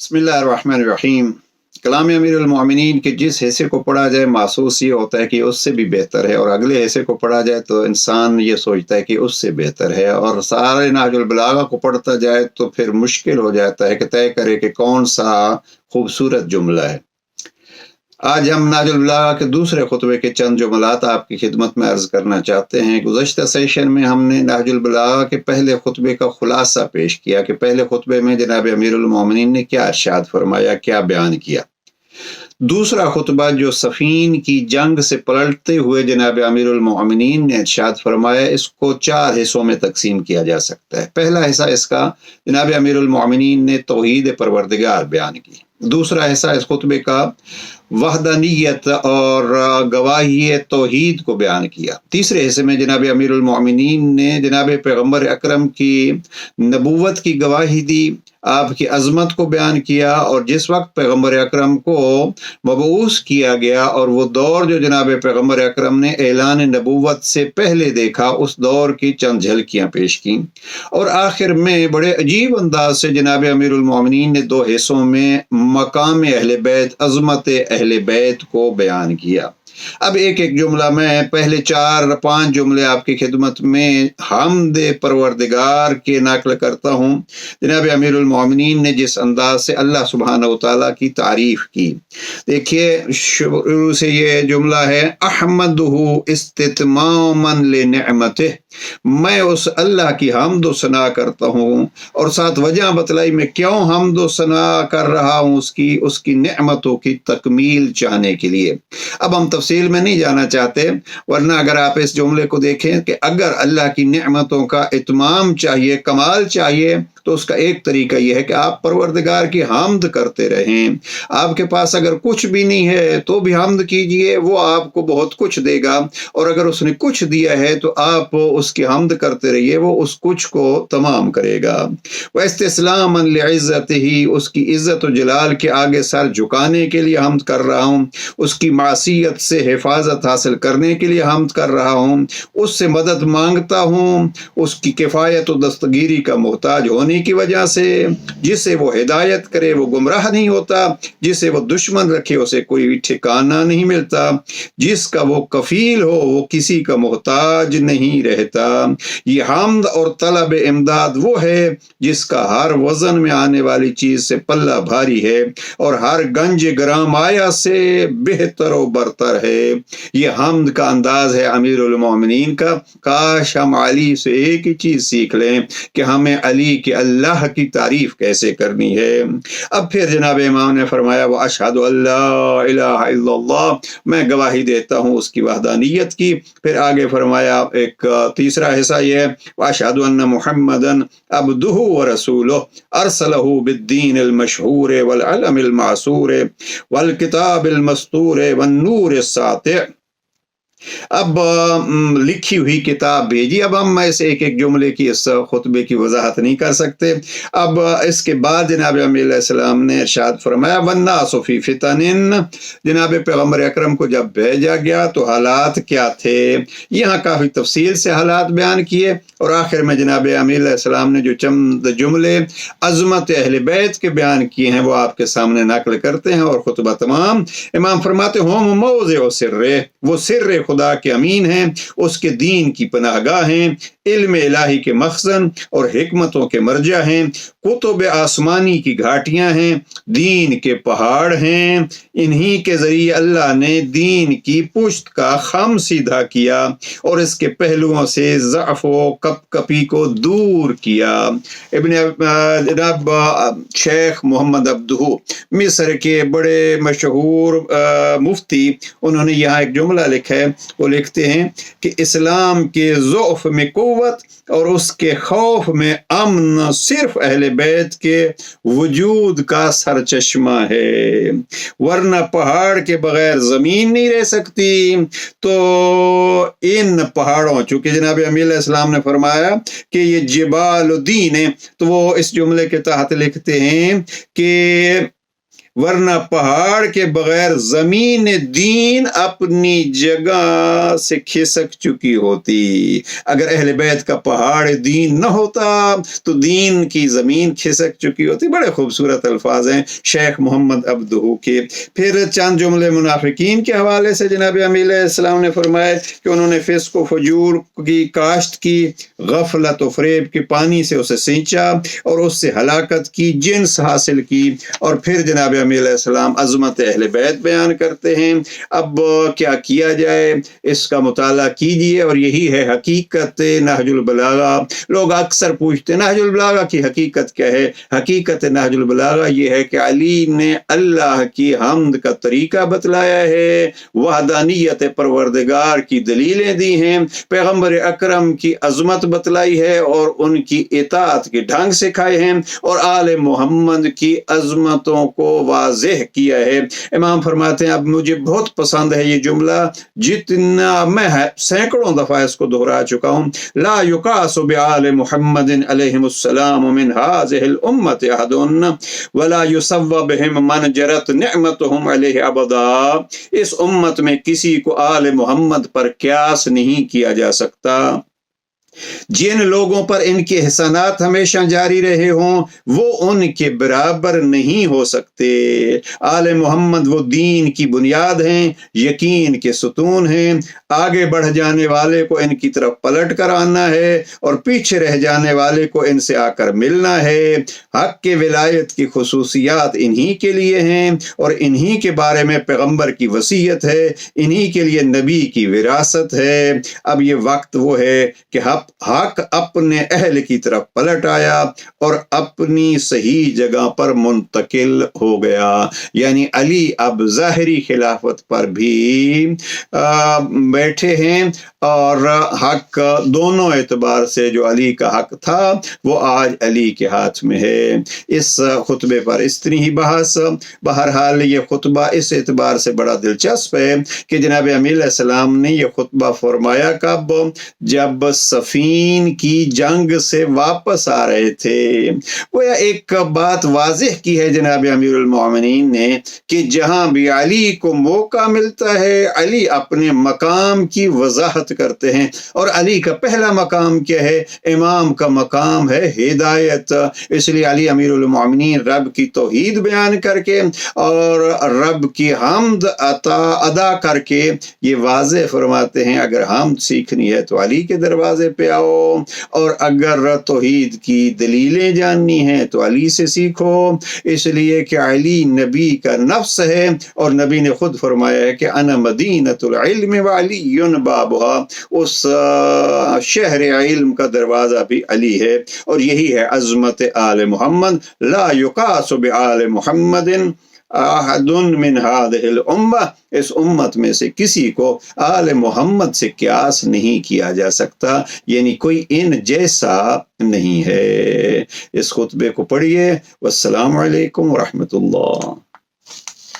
بسم اللہ الرحمن الرحیم۔ کلام امیر المومنین کے جس حصے کو پڑھا جائے محسوس یہ ہوتا ہے کہ اس سے بھی بہتر ہے، اور اگلے حصے کو پڑھا جائے تو انسان یہ سوچتا ہے کہ اس سے بہتر ہے، اور سارے نہج البلاغہ کو پڑھتا جائے تو پھر مشکل ہو جاتا ہے کہ طے کرے کہ کون سا خوبصورت جملہ ہے۔ آج ہم نہج البلاغہ کے دوسرے خطبے کے چند جملات آپ کی خدمت میں عرض کرنا چاہتے ہیں۔ گزشتہ سیشن میں ہم نے نہج البلاغہ کے پہلے خطبے کا خلاصہ پیش کیا کہ پہلے خطبے میں جناب امیر المومنین نے کیا ارشاد فرمایا، کیا بیان کیا۔ دوسرا خطبہ جو صفین کی جنگ سے پلٹتے ہوئے جناب امیر المومنین نے ارشاد فرمایا، اس کو 4 حصوں میں تقسیم کیا جا سکتا ہے۔ پہلا حصہ اس کا جناب امیر المومنین نے توحید پروردگار بیان کی۔ دوسرا حصہ اس خطبے کا وحدانیت اور گواہی توحید کو بیان کیا۔ تیسرے حصے میں جناب امیر المومنین نے جناب پیغمبر اکرم کی نبوت کی گواہی دی، آپ کی عظمت کو بیان کیا، اور جس وقت پیغمبر اکرم کو مبعوث کیا گیا اور وہ دور جو جناب پیغمبر اکرم نے اعلان نبوت سے پہلے دیکھا، اس دور کی چند جھلکیاں پیش کیں، اور آخر میں بڑے عجیب انداز سے جناب امیر المومنین نے 2 حصوں میں مقام اہل بیت، عظمت اہل بیت کو بیان کیا۔ اب ایک ایک جملہ میں پہلے 4-5 جملے آپ کی خدمت میں حمد پروردگار کے نقل کرتا ہوں۔ جناب امیر المومنین نے جس انداز سے اللہ سبحانہ وتعالیٰ کی تعریف کی، دیکھیے شروع سے یہ جملہ ہے، احمدہ استتماما لنعمتہ، میں اس اللہ کی حمد و ثنا کرتا ہوں، اور ساتھ وجہ بتلائی میں کیوں حمد و ثنا کر رہا ہوں، اس کی نعمتوں کی تکمیل چاہنے کے لیے۔ اب ہم تفصیل میں نہیں جانا چاہتے، ورنہ اگر آپ اس جملے کو دیکھیں کہ اگر اللہ کی نعمتوں کا اتمام چاہیے، کمال چاہیے، تو اس کا ایک طریقہ یہ ہے کہ آپ پروردگار کی حمد کرتے رہیں۔ آپ کے پاس اگر کچھ بھی نہیں ہے تو بھی حمد کیجئے، وہ آپ کو بہت کچھ دے گا، اور اگر اس نے کچھ دیا ہے تو آپ اس کی حمد کرتے رہیے، وہ اس کچھ کو تمام کرے گا۔ وَاسْتِسْلَامًا لِعِزَّتِهِ، اس کی عزت و جلال کے آگے سر جھکانے کے لیے حمد کر رہا ہوں، اس کی معصیت سے حفاظت حاصل کرنے کے لیے حمد کر رہا ہوں، اس سے مدد مانگتا ہوں، اس کی کفایت و دستگیری کا محتاج ہونے کی وجہ سے، جسے وہ ہدایت کرے وہ گمراہ نہیں ہوتا، جسے وہ دشمن رکھے اسے کوئی ٹھکانہ نہیں ملتا، جس کا وہ کفیل ہو وہ کسی کا محتاج نہیں رہتا۔ یہ حمد اور طلب امداد وہ ہے جس کا ہر وزن میں آنے والی چیز سے پلہ بھاری ہے، اور ہر گنج گرام آیا سے بہتر و برتر ہے۔ یہ حمد کا انداز ہے امیر المومنین کا۔ کاش ہم علی سے ایک ہی چیز سیکھ لیں کہ ہمیں علی کے اللہ کی تعریف کیسے کرنی ہے۔ اب پھر جناب امام نے فرمایا، وَأَشْهَدُ أَن لَا إِلَهَ إِلَّا اللَّهُ، میں گواہی دیتا ہوں اس کی وحدانیت کی۔ پھر آگے فرمایا ایک تیسرا حصہ یہ ہے، وَأَشْهَدُ أَنَّ مُحَمَّدًا عَبْدُهُ وَرَسُولُهُ أَرْسَلَهُ بِالدِّينِ الْمَشْهُورِ وَالْعَلَمِ الْمَعْصُورِ وَالْكِتَابِ الْمَسْطُورِ وَالنُّورِ السَّاطِعِ۔ اب لکھی ہوئی کتاب بھیجی۔ اب ہم ایسے ایک ایک جملے کی اس خطبے کی وضاحت نہیں کر سکتے۔ اب اس کے بعد جناب امیر علیہ السلام نے ارشاد فرمایا، وَالنَّاسُ فِي فِتَنٍ، جناب پیغمبر اکرم کو جب بھیجا گیا تو حالات کیا تھے، یہاں کافی تفصیل سے حالات بیان کیے، اور آخر میں جناب امیر علیہ السلام نے جو چند جملے عظمت اہل بیت کے بیان کیے ہیں وہ آپ کے سامنے نقل کرتے ہیں، اور خطبہ تمام۔ امام فرماتے ہیں، ہم موضع سر، وہ سر خدا کے امین ہیں، اس کے دین کی پناہ گاہ ہیں، علم الہی کے مخزن اور حکمتوں کے مرجع ہیں، کتب آسمانی کی گھاٹیاں ہیں، دین کے پہاڑ ہیں، انہی کے ذریعے اللہ نے دین کی پشت کا خم سیدھا کیا اور اس کے پہلوؤں سے ضعف و کپ کپی کو دور کیا۔ جناب شیخ محمد عبدہ، مصر کے بڑے مشہور مفتی، انہوں نے یہاں ایک جملہ لکھا ہے، وہ لکھتے ہیں کہ اسلام کے ضعف میں قوت اور اس کے خوف میں امن صرف اہل بیت کے وجود کا سرچشمہ ہے، ورنہ پہاڑ کے بغیر زمین نہیں رہ سکتی۔ تو ان پہاڑوں، چونکہ جناب امیر علیہ السلام نے فرمایا کہ یہ جبال دین ہے، تو وہ اس جملے کے تحت لکھتے ہیں کہ ورنہ پہاڑ کے بغیر زمین دین اپنی جگہ سے کھسک چکی ہوتی۔ اگر اہل بیت کا پہاڑ دین نہ ہوتا تو دین کی زمین کھسک چکی ہوتی۔ بڑے خوبصورت الفاظ ہیں شیخ محمد عبدہو کے۔ پھر چند جملے منافقین کے حوالے سے جناب امیل علیہ السلام نے فرمائے کہ انہوں نے فسق و فجور کی کاشت کی، غفلت و فریب کے پانی سے اسے سینچا اور اس سے ہلاکت کی جنس حاصل کی۔ اور پھر جناب امیر علیہ السلام عظمت اہل بیت بیان کرتے ہیں۔ اب کیا کیا جائے، اس کا مطالعہ کیجئے، اور یہی ہے حقیقت نہج البلاغہ۔ لوگ اکثر پوچھتے ہیں نہج البلاغہ کی حقیقت کیا ہے؟ حقیقت نہج البلاغہ یہ ہے کہ علی نے اللہ کی حمد کا طریقہ بتلایا ہے، وحدانیت پروردگار کی دلیلیں دی ہیں، پیغمبر اکرم کی عظمت بتلائی ہے اور ان کی اطاعت کے ڈھنگ سکھائے ہیں، اور آل محمد کی عظمتوں کو واضح کیا ہے۔ امام فرماتے ہیں اب مجھے بہت پسند ہے یہ جملہ، جتنا میں سینکڑوں دفعہ اس کو دہرا چکا ہوں، لا یقاس بعال محمد علیہم السلام من هذه الامت احد ولا یسوى بهم من جرت نعمتهم علیہ ابدا۔ اس امت میں کسی کو آل محمد پر قیاس نہیں کیا جا سکتا۔ جن لوگوں پر ان کے احسانات ہمیشہ جاری رہے ہوں وہ ان کے برابر نہیں ہو سکتے۔ آل محمد وہ دین کی بنیاد ہیں، یقین کے ستون ہیں۔ آگے بڑھ جانے والے کو ان کی طرف پلٹ کر آنا ہے اور پیچھے رہ جانے والے کو ان سے آ کر ملنا ہے۔ حق کے ولایت کی خصوصیات انہی کے لیے ہیں اور انہی کے بارے میں پیغمبر کی وصیت ہے، انہی کے لیے نبی کی وراثت ہے۔ اب یہ وقت وہ ہے کہ حق اپنے اہل کی طرف پلٹ آیا اور اپنی صحیح جگہ پر منتقل ہو گیا، یعنی علی اب ظاہری خلافت پر بھی بیٹھے ہیں، اور حق دونوں اعتبار سے جو علی کا حق تھا وہ آج علی کے ہاتھ میں ہے۔ اس خطبے پر اتنی ہی بحث۔ بہرحال یہ خطبہ اس اعتبار سے بڑا دلچسپ ہے کہ جناب امیر علیہ السلام نے یہ خطبہ فرمایا کب؟ جب صفین کی جنگ سے واپس آ رہے تھے۔ وہ ایک بات واضح کی ہے جناب امیر المومنین نے کہ جہاں بھی علی کو موقع ملتا ہے علی اپنے مقام کی وضاحت کرتے ہیں، اور علی کا پہلا مقام کیا ہے؟ امام کا مقام ہے ہدایت۔ اس لیے علی امیر المومنین رب کی توحید بیان کر کے اور رب کی حمد ادا کر کے یہ واضح فرماتے ہیں اگر حمد سیکھنی ہے تو علی کے دروازے پہ آؤ، اور اگر توحید کی دلیلیں جاننی ہیں تو علی سے سیکھو۔ اس لیے کہ علی نبی کا نفس ہے، اور نبی نے خود فرمایا ہے کہ انا مدینۃ العلم وعلی بابها، اس شہر علم کا دروازہ بھی علی ہے، اور یہی ہے عظمت آل محمد۔ لا یقاس بعال محمد احد من هذه الامہ، اس امت میں سے کسی کو آل محمد سے قیاس نہیں کیا جا سکتا، یعنی کوئی ان جیسا نہیں ہے۔ اس خطبے کو پڑھیے۔ والسلام علیکم ورحمۃ اللہ۔